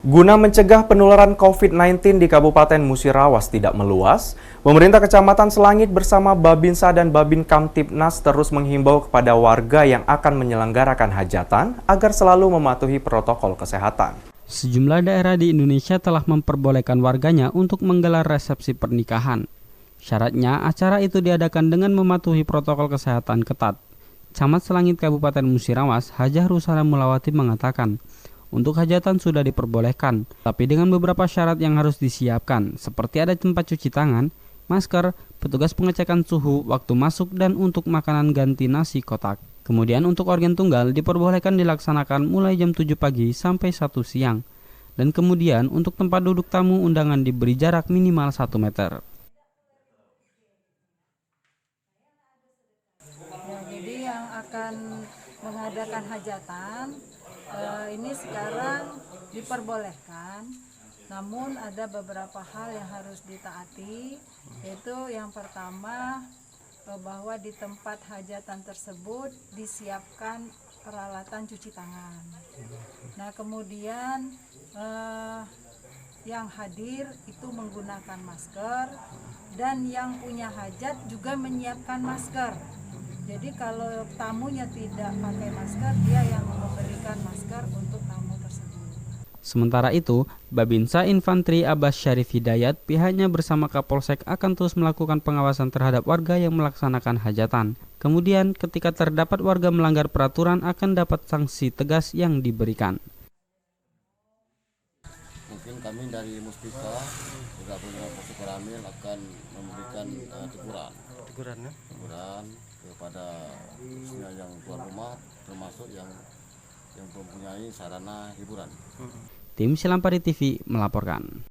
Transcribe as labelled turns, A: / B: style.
A: Guna mencegah penularan COVID-19 di Kabupaten Musirawas tidak meluas, pemerintah Kecamatan Selangit bersama Babinsa dan Babin Kamtibnas terus menghimbau kepada warga yang akan menyelenggarakan hajatan agar selalu mematuhi protokol kesehatan.
B: Sejumlah daerah di Indonesia telah memperbolehkan warganya untuk menggelar resepsi pernikahan. Syaratnya, acara itu diadakan dengan mematuhi protokol kesehatan ketat. Camat Selangit Kabupaten Musirawas, Hajah Rusana Mulawati mengatakan, untuk hajatan sudah diperbolehkan, tapi dengan beberapa syarat yang harus disiapkan, seperti ada tempat cuci tangan, masker, petugas pengecekan suhu waktu masuk dan untuk makanan ganti nasi kotak. Kemudian untuk organ tunggal diperbolehkan dilaksanakan mulai jam 7 pagi sampai 1 siang. Dan kemudian untuk tempat duduk tamu undangan diberi jarak minimal 1 meter.
C: Jadi yang akan mengadakan hajatan ini sekarang diperbolehkan, namun ada beberapa hal yang harus ditaati, yaitu yang pertama bahwa di tempat hajatan tersebut disiapkan peralatan cuci tangan. Nah kemudian yang hadir itu menggunakan masker dan yang punya hajat juga menyiapkan masker. Jadi kalau tamunya tidak pakai masker, dia yang memberikan masker untuk tamu tersebut.
B: Sementara itu, Babinsa Infantri Abbas Syarif Hidayat pihaknya bersama Kapolsek akan terus melakukan pengawasan terhadap warga yang melaksanakan hajatan. Kemudian ketika terdapat warga melanggar peraturan akan dapat sanksi tegas yang diberikan.
D: Mungkin kami dari Muspika juga punya Polsek Koramil akan memberikan teguran kepada khususnya yang tuan rumah, termasuk yang mempunyai sarana hiburan.
B: Tim Silampari TV melaporkan.